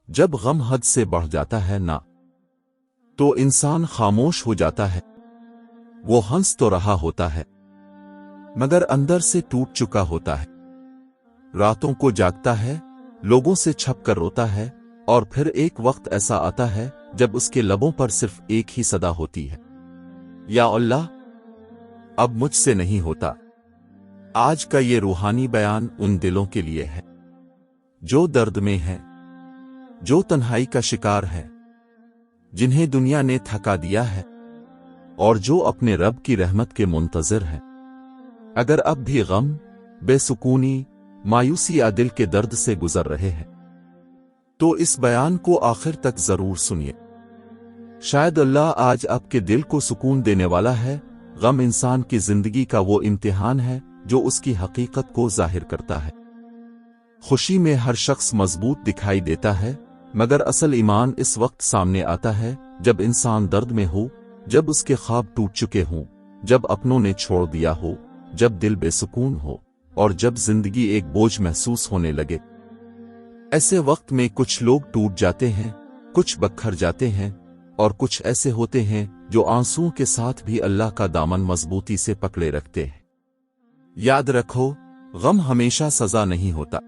جب غم حد سے بڑھ جاتا ہے نا تو انسان خاموش ہو جاتا ہے۔ وہ ہنس تو رہا ہوتا ہے مگر اندر سے ٹوٹ چکا ہوتا ہے۔ راتوں کو جاگتا ہے، لوگوں سے چھپ کر روتا ہے، اور پھر ایک وقت ایسا آتا ہے جب اس کے لبوں پر صرف ایک ہی صدا ہوتی ہے، یا اللہ اب مجھ سے نہیں ہوتا۔ آج کا یہ روحانی بیان ان دلوں کے لیے ہے جو درد میں ہیں، جو تنہائی کا شکار ہے، جنہیں دنیا نے تھکا دیا ہے، اور جو اپنے رب کی رحمت کے منتظر ہیں۔ اگر اب بھی غم، بے سکونی، مایوسی یا دل کے درد سے گزر رہے ہیں تو اس بیان کو آخر تک ضرور سنیے۔ شاید اللہ آج آپ کے دل کو سکون دینے والا ہے۔ غم انسان کی زندگی کا وہ امتحان ہے جو اس کی حقیقت کو ظاہر کرتا ہے۔ خوشی میں ہر شخص مضبوط دکھائی دیتا ہے، مگر اصل ایمان اس وقت سامنے آتا ہے جب انسان درد میں ہو، جب اس کے خواب ٹوٹ چکے ہوں، جب اپنوں نے چھوڑ دیا ہو، جب دل بے سکون ہو، اور جب زندگی ایک بوجھ محسوس ہونے لگے۔ ایسے وقت میں کچھ لوگ ٹوٹ جاتے ہیں، کچھ بکھر جاتے ہیں، اور کچھ ایسے ہوتے ہیں جو آنسوؤں کے ساتھ بھی اللہ کا دامن مضبوطی سے پکڑے رکھتے ہیں۔ یاد رکھو، غم ہمیشہ سزا نہیں ہوتا۔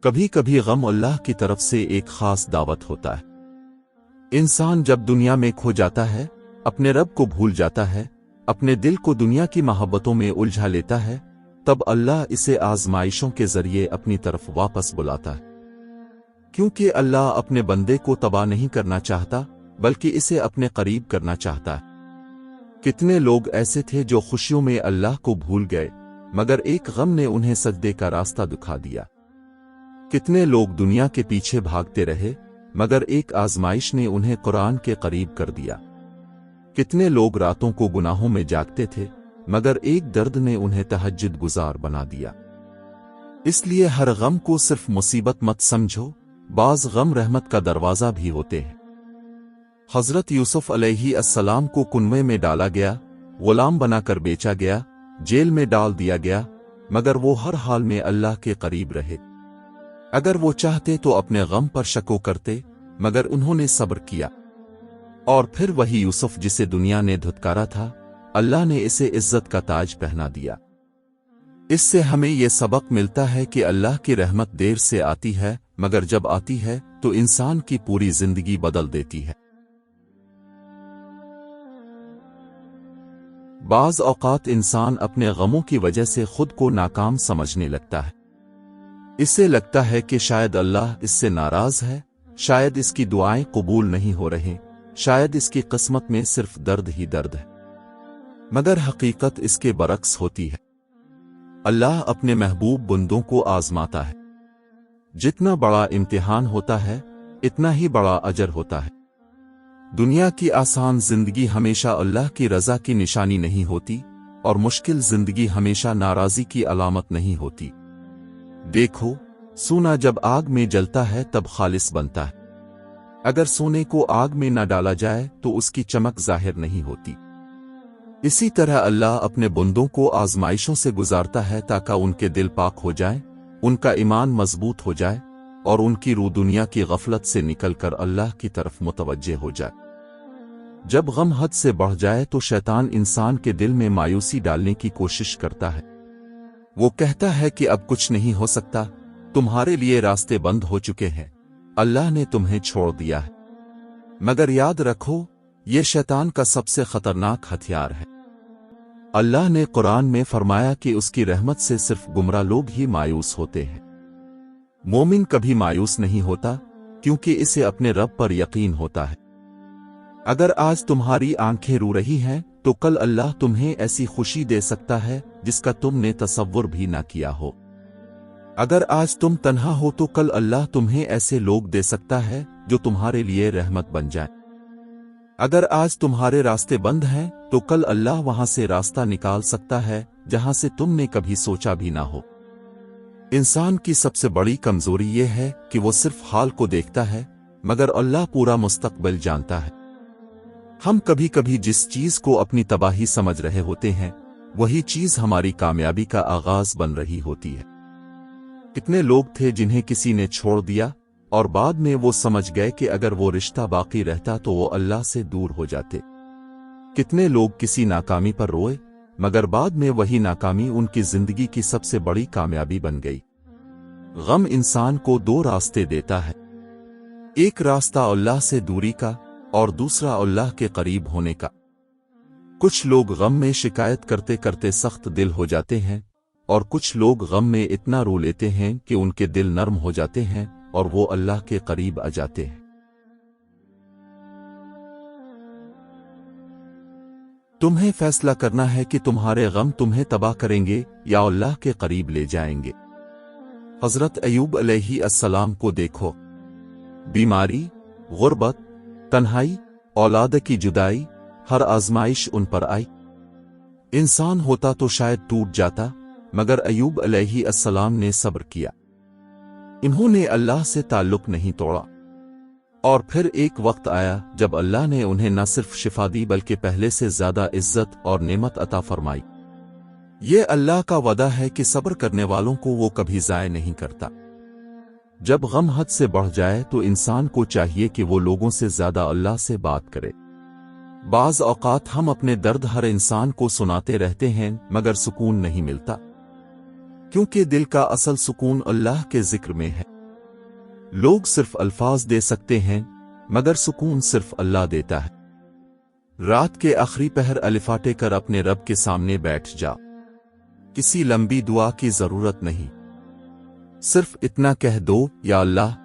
کبھی کبھی غم اللہ کی طرف سے ایک خاص دعوت ہوتا ہے۔ انسان جب دنیا میں کھو جاتا ہے، اپنے رب کو بھول جاتا ہے، اپنے دل کو دنیا کی محبتوں میں الجھا لیتا ہے، تب اللہ اسے آزمائشوں کے ذریعے اپنی طرف واپس بلاتا ہے۔ کیونکہ اللہ اپنے بندے کو تباہ نہیں کرنا چاہتا، بلکہ اسے اپنے قریب کرنا چاہتا ہے۔ کتنے لوگ ایسے تھے جو خوشیوں میں اللہ کو بھول گئے، مگر ایک غم نے انہیں سجدے کا راستہ دکھا دیا۔ کتنے لوگ دنیا کے پیچھے بھاگتے رہے، مگر ایک آزمائش نے انہیں قرآن کے قریب کر دیا۔ کتنے لوگ راتوں کو گناہوں میں جاگتے تھے، مگر ایک درد نے انہیں تہجد گزار بنا دیا۔ اس لیے ہر غم کو صرف مصیبت مت سمجھو، بعض غم رحمت کا دروازہ بھی ہوتے ہیں۔ حضرت یوسف علیہ السلام کو کنویں میں ڈالا گیا، غلام بنا کر بیچا گیا، جیل میں ڈال دیا گیا، مگر وہ ہر حال میں اللہ کے قریب رہے۔ اگر وہ چاہتے تو اپنے غم پر شکو کرتے، مگر انہوں نے صبر کیا۔ اور پھر وہی یوسف جسے دنیا نے دھتکارا تھا، اللہ نے اسے عزت کا تاج پہنا دیا۔ اس سے ہمیں یہ سبق ملتا ہے کہ اللہ کی رحمت دیر سے آتی ہے، مگر جب آتی ہے تو انسان کی پوری زندگی بدل دیتی ہے۔ بعض اوقات انسان اپنے غموں کی وجہ سے خود کو ناکام سمجھنے لگتا ہے۔ اسے لگتا ہے کہ شاید اللہ اس سے ناراض ہے، شاید اس کی دعائیں قبول نہیں ہو رہی، شاید اس کی قسمت میں صرف درد ہی درد ہے۔ مگر حقیقت اس کے برعکس ہوتی ہے۔ اللہ اپنے محبوب بندوں کو آزماتا ہے۔ جتنا بڑا امتحان ہوتا ہے، اتنا ہی بڑا اجر ہوتا ہے۔ دنیا کی آسان زندگی ہمیشہ اللہ کی رضا کی نشانی نہیں ہوتی، اور مشکل زندگی ہمیشہ ناراضی کی علامت نہیں ہوتی۔ دیکھو، سونا جب آگ میں جلتا ہے تب خالص بنتا ہے۔ اگر سونے کو آگ میں نہ ڈالا جائے تو اس کی چمک ظاہر نہیں ہوتی۔ اسی طرح اللہ اپنے بندوں کو آزمائشوں سے گزارتا ہے تاکہ ان کے دل پاک ہو جائیں، ان کا ایمان مضبوط ہو جائے، اور ان کی روح دنیا کی غفلت سے نکل کر اللہ کی طرف متوجہ ہو جائے۔ جب غم حد سے بڑھ جائے تو شیطان انسان کے دل میں مایوسی ڈالنے کی کوشش کرتا ہے۔ وہ کہتا ہے کہ اب کچھ نہیں ہو سکتا، تمہارے لیے راستے بند ہو چکے ہیں، اللہ نے تمہیں چھوڑ دیا ہے۔ مگر یاد رکھو، یہ شیطان کا سب سے خطرناک ہتھیار ہے۔ اللہ نے قرآن میں فرمایا کہ اس کی رحمت سے صرف گمراہ لوگ ہی مایوس ہوتے ہیں۔ مومن کبھی مایوس نہیں ہوتا، کیونکہ اسے اپنے رب پر یقین ہوتا ہے۔ اگر آج تمہاری آنکھیں رو رہی ہیں تو کل اللہ تمہیں ایسی خوشی دے سکتا ہے جس کا تم نے تصور بھی نہ کیا ہو۔ اگر آج تم تنہا ہو تو کل اللہ تمہیں ایسے لوگ دے سکتا ہے جو تمہارے لیے رحمت بن جائیں۔ اگر آج تمہارے راستے بند ہیں تو کل اللہ وہاں سے راستہ نکال سکتا ہے جہاں سے تم نے کبھی سوچا بھی نہ ہو۔ انسان کی سب سے بڑی کمزوری یہ ہے کہ وہ صرف حال کو دیکھتا ہے، مگر اللہ پورا مستقبل جانتا ہے۔ ہم کبھی کبھی جس چیز کو اپنی تباہی سمجھ رہے ہوتے ہیں، وہی چیز ہماری کامیابی کا آغاز بن رہی ہوتی ہے۔ کتنے لوگ تھے جنہیں کسی نے چھوڑ دیا، اور بعد میں وہ سمجھ گئے کہ اگر وہ رشتہ باقی رہتا تو وہ اللہ سے دور ہو جاتے۔ کتنے لوگ کسی ناکامی پر روئے، مگر بعد میں وہی ناکامی ان کی زندگی کی سب سے بڑی کامیابی بن گئی۔ غم انسان کو دو راستے دیتا ہے، ایک راستہ اللہ سے دوری کا اور دوسرا اللہ کے قریب ہونے کا۔ کچھ لوگ غم میں شکایت کرتے کرتے سخت دل ہو جاتے ہیں، اور کچھ لوگ غم میں اتنا رو لیتے ہیں کہ ان کے دل نرم ہو جاتے ہیں اور وہ اللہ کے قریب آ جاتے ہیں۔ تمہیں فیصلہ کرنا ہے کہ تمہارے غم تمہیں تباہ کریں گے یا اللہ کے قریب لے جائیں گے۔ حضرت ایوب علیہ السلام کو دیکھو، بیماری، غربت، تنہائی، اولاد کی جدائی، ہر آزمائش ان پر آئی۔ انسان ہوتا تو شاید ٹوٹ جاتا، مگر ایوب علیہ السلام نے صبر کیا۔ انہوں نے اللہ سے تعلق نہیں توڑا، اور پھر ایک وقت آیا جب اللہ نے انہیں نہ صرف شفا دی بلکہ پہلے سے زیادہ عزت اور نعمت عطا فرمائی۔ یہ اللہ کا وعدہ ہے کہ صبر کرنے والوں کو وہ کبھی ضائع نہیں کرتا۔ جب غم حد سے بڑھ جائے تو انسان کو چاہیے کہ وہ لوگوں سے زیادہ اللہ سے بات کرے۔ بعض اوقات ہم اپنے درد ہر انسان کو سناتے رہتے ہیں مگر سکون نہیں ملتا، کیونکہ دل کا اصل سکون اللہ کے ذکر میں ہے۔ لوگ صرف الفاظ دے سکتے ہیں مگر سکون صرف اللہ دیتا ہے۔ رات کے آخری پہر الفاٹے کر اپنے رب کے سامنے بیٹھ جا، کسی لمبی دعا کی ضرورت نہیں، صرف اتنا کہہ دو، یا اللہ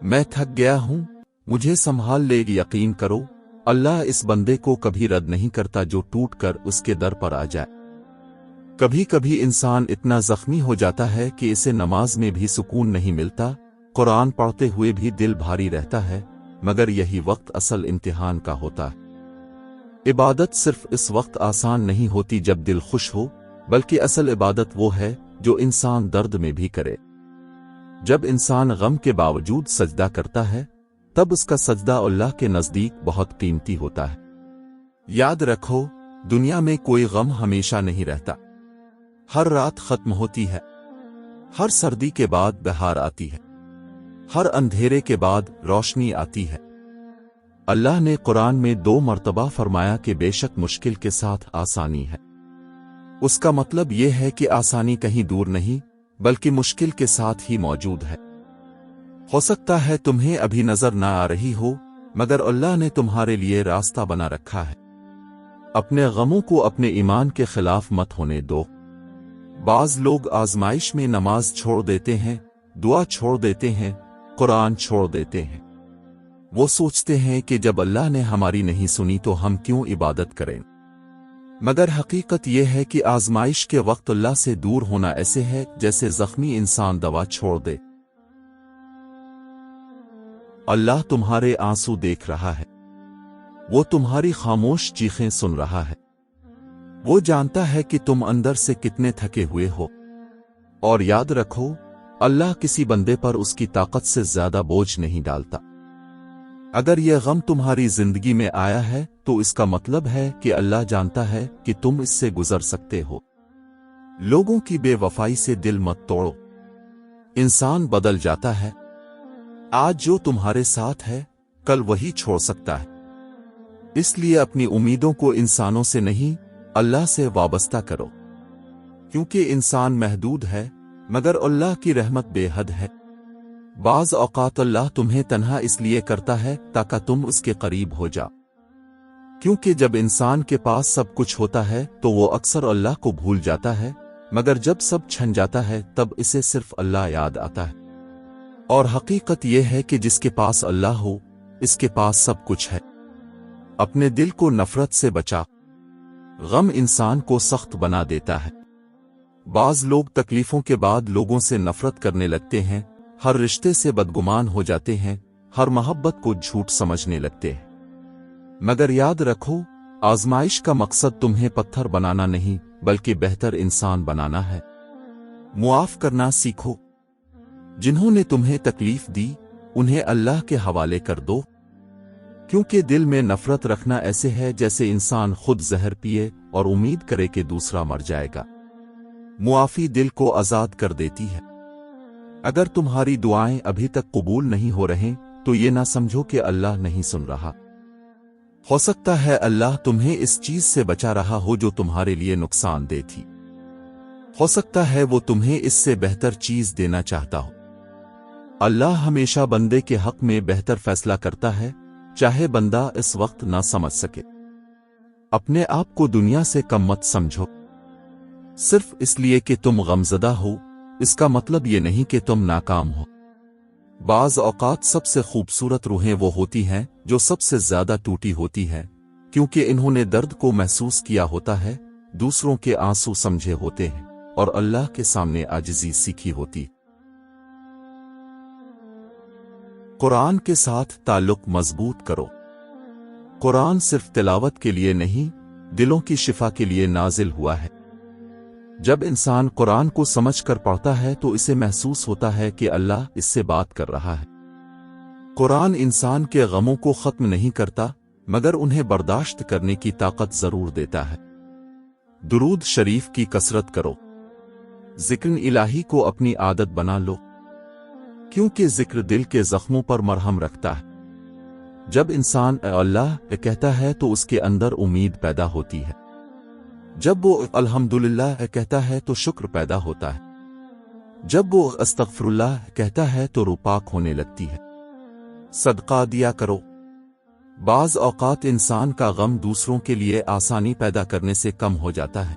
میں تھک گیا ہوں، مجھے سنبھال لے۔ یقین کرو اللہ اس بندے کو کبھی رد نہیں کرتا جو ٹوٹ کر اس کے در پر آ جائے۔ کبھی کبھی انسان اتنا زخمی ہو جاتا ہے کہ اسے نماز میں بھی سکون نہیں ملتا، قرآن پڑھتے ہوئے بھی دل بھاری رہتا ہے، مگر یہی وقت اصل امتحان کا ہوتا ہے۔ عبادت صرف اس وقت آسان نہیں ہوتی جب دل خوش ہو، بلکہ اصل عبادت وہ ہے جو انسان درد میں بھی کرے۔ جب انسان غم کے باوجود سجدہ کرتا ہے تب اس کا سجدہ اللہ کے نزدیک بہت قیمتی ہوتا ہے۔ یاد رکھو، دنیا میں کوئی غم ہمیشہ نہیں رہتا، ہر رات ختم ہوتی ہے، ہر سردی کے بعد بہار آتی ہے، ہر اندھیرے کے بعد روشنی آتی ہے۔ اللہ نے قرآن میں 2 مرتبہ فرمایا کہ بے شک مشکل کے ساتھ آسانی ہے۔ اس کا مطلب یہ ہے کہ آسانی کہیں دور نہیں بلکہ مشکل کے ساتھ ہی موجود ہے۔ ہو سکتا ہے تمہیں ابھی نظر نہ آ رہی ہو، مگر اللہ نے تمہارے لیے راستہ بنا رکھا ہے۔ اپنے غموں کو اپنے ایمان کے خلاف مت ہونے دو۔ بعض لوگ آزمائش میں نماز چھوڑ دیتے ہیں، دعا چھوڑ دیتے ہیں، قرآن چھوڑ دیتے ہیں۔ وہ سوچتے ہیں کہ جب اللہ نے ہماری نہیں سنی تو ہم کیوں عبادت کریں؟ مگر حقیقت یہ ہے کہ آزمائش کے وقت اللہ سے دور ہونا ایسے ہے جیسے زخمی انسان دوا چھوڑ دے۔ اللہ تمہارے آنسو دیکھ رہا ہے، وہ تمہاری خاموش چیخیں سن رہا ہے، وہ جانتا ہے کہ تم اندر سے کتنے تھکے ہوئے ہو۔ اور یاد رکھو، اللہ کسی بندے پر اس کی طاقت سے زیادہ بوجھ نہیں ڈالتا۔ اگر یہ غم تمہاری زندگی میں آیا ہے تو اس کا مطلب ہے کہ اللہ جانتا ہے کہ تم اس سے گزر سکتے ہو۔ لوگوں کی بے وفائی سے دل مت توڑو، انسان بدل جاتا ہے، آج جو تمہارے ساتھ ہے کل وہی چھوڑ سکتا ہے۔ اس لیے اپنی امیدوں کو انسانوں سے نہیں اللہ سے وابستہ کرو، کیونکہ انسان محدود ہے مگر اللہ کی رحمت بے حد ہے۔ بعض اوقات اللہ تمہیں تنہا اس لیے کرتا ہے تاکہ تم اس کے قریب ہو جاؤ، کیونکہ جب انسان کے پاس سب کچھ ہوتا ہے تو وہ اکثر اللہ کو بھول جاتا ہے، مگر جب سب چھن جاتا ہے تب اسے صرف اللہ یاد آتا ہے۔ اور حقیقت یہ ہے کہ جس کے پاس اللہ ہو اس کے پاس سب کچھ ہے۔ اپنے دل کو نفرت سے بچا، غم انسان کو سخت بنا دیتا ہے۔ بعض لوگ تکلیفوں کے بعد لوگوں سے نفرت کرنے لگتے ہیں، ہر رشتے سے بدگمان ہو جاتے ہیں، ہر محبت کو جھوٹ سمجھنے لگتے ہیں۔ مگر یاد رکھو، آزمائش کا مقصد تمہیں پتھر بنانا نہیں بلکہ بہتر انسان بنانا ہے۔ معاف کرنا سیکھو، جنہوں نے تمہیں تکلیف دی انہیں اللہ کے حوالے کر دو، کیونکہ دل میں نفرت رکھنا ایسے ہے جیسے انسان خود زہر پیے اور امید کرے کہ دوسرا مر جائے گا۔ معافی دل کو آزاد کر دیتی ہے۔ اگر تمہاری دعائیں ابھی تک قبول نہیں ہو رہیں تو یہ نہ سمجھو کہ اللہ نہیں سن رہا۔ ہو سکتا ہے اللہ تمہیں اس چیز سے بچا رہا ہو جو تمہارے لیے نقصان دہ تھی۔ ہو سکتا ہے وہ تمہیں اس سے بہتر چیز دینا چاہتا ہو۔ اللہ ہمیشہ بندے کے حق میں بہتر فیصلہ کرتا ہے، چاہے بندہ اس وقت نہ سمجھ سکے۔ اپنے آپ کو دنیا سے کم مت سمجھو۔ صرف اس لیے کہ تم غمزدہ ہو، اس کا مطلب یہ نہیں کہ تم ناکام ہو۔ بعض اوقات سب سے خوبصورت روحیں وہ ہوتی ہیں جو سب سے زیادہ ٹوٹی ہوتی ہیں، کیونکہ انہوں نے درد کو محسوس کیا ہوتا ہے، دوسروں کے آنسو سمجھے ہوتے ہیں، اور اللہ کے سامنے عاجزی سیکھی ہوتی۔ قرآن کے ساتھ تعلق مضبوط کرو۔ قرآن صرف تلاوت کے لیے نہیں، دلوں کی شفا کے لیے نازل ہوا ہے۔ جب انسان قرآن کو سمجھ کر پڑھتا ہے تو اسے محسوس ہوتا ہے کہ اللہ اس سے بات کر رہا ہے۔ قرآن انسان کے غموں کو ختم نہیں کرتا، مگر انہیں برداشت کرنے کی طاقت ضرور دیتا ہے۔ درود شریف کی کثرت کرو۔ ذکر الہی کو اپنی عادت بنا لو، کیونکہ ذکر دل کے زخموں پر مرہم رکھتا ہے۔ جب انسان اے اللہ کہتا ہے تو اس کے اندر امید پیدا ہوتی ہے۔ جب وہ الحمدللہ کہتا ہے تو شکر پیدا ہوتا ہے۔ جب وہ استغفر اللہ کہتا ہے تو روح پاک ہونے لگتی ہے۔ صدقہ دیا کرو۔ بعض اوقات انسان کا غم دوسروں کے لیے آسانی پیدا کرنے سے کم ہو جاتا ہے۔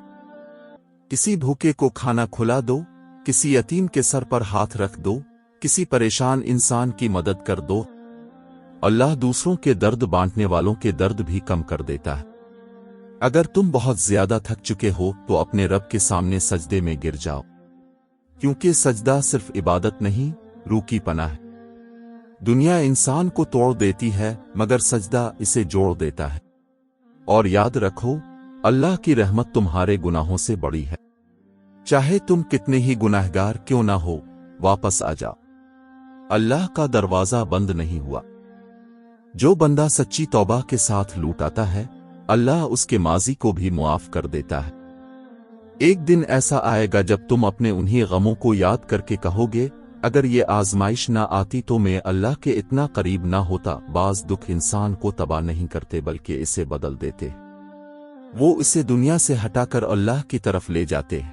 کسی بھوکے کو کھانا کھلا دو، کسی یتیم کے سر پر ہاتھ رکھ دو، کسی پریشان انسان کی مدد کر دو۔ اللہ دوسروں کے درد بانٹنے والوں کے درد بھی کم کر دیتا ہے۔ اگر تم بہت زیادہ تھک چکے ہو تو اپنے رب کے سامنے سجدے میں گر جاؤ، کیونکہ سجدہ صرف عبادت نہیں، روح کی پناہ ہے۔ دنیا انسان کو توڑ دیتی ہے مگر سجدہ اسے جوڑ دیتا ہے۔ اور یاد رکھو، اللہ کی رحمت تمہارے گناہوں سے بڑی ہے۔ چاہے تم کتنے ہی گناہگار کیوں نہ ہو، واپس آ جاؤ۔ اللہ کا دروازہ بند نہیں ہوا۔ جو بندہ سچی توبہ کے ساتھ لوٹ آتا ہے، اللہ اس کے ماضی کو بھی معاف کر دیتا ہے۔ ایک دن ایسا آئے گا جب تم اپنے انہی غموں کو یاد کر کے کہو گے، اگر یہ آزمائش نہ آتی تو میں اللہ کے اتنا قریب نہ ہوتا۔ بعض دکھ انسان کو تباہ نہیں کرتے بلکہ اسے بدل دیتے۔ وہ اسے دنیا سے ہٹا کر اللہ کی طرف لے جاتے ہیں۔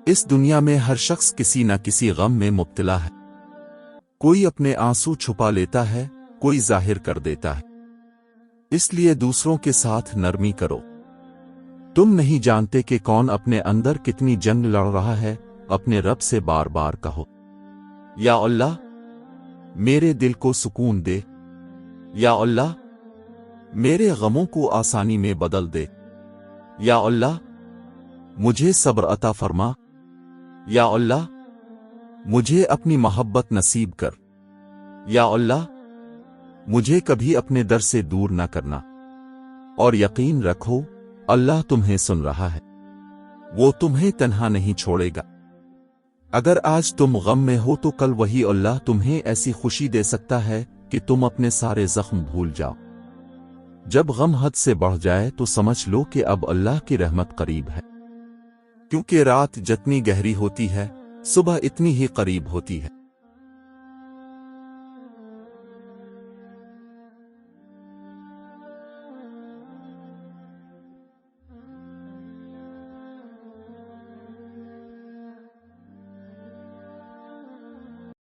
اس دنیا میں ہر شخص کسی نہ کسی غم میں مبتلا ہے۔ کوئی اپنے آنسو چھپا لیتا ہے، کوئی ظاہر کر دیتا ہے۔ اس لیے دوسروں کے ساتھ نرمی کرو۔ تم نہیں جانتے کہ کون اپنے اندر کتنی جنگ لڑ رہا ہے۔ اپنے رب سے بار بار کہو، یا اللہ میرے دل کو سکون دے، یا اللہ میرے غموں کو آسانی میں بدل دے، یا اللہ مجھے صبر عطا فرما، یا اللہ مجھے اپنی محبت نصیب کر، یا اللہ مجھے کبھی اپنے در سے دور نہ کرنا۔ اور یقین رکھو، اللہ تمہیں سن رہا ہے، وہ تمہیں تنہا نہیں چھوڑے گا۔ اگر آج تم غم میں ہو تو کل وہی اللہ تمہیں ایسی خوشی دے سکتا ہے کہ تم اپنے سارے زخم بھول جاؤ۔ جب غم حد سے بڑھ جائے تو سمجھ لو کہ اب اللہ کی رحمت قریب ہے، کیونکہ رات جتنی گہری ہوتی ہے، صبح اتنی ہی قریب ہوتی ہے۔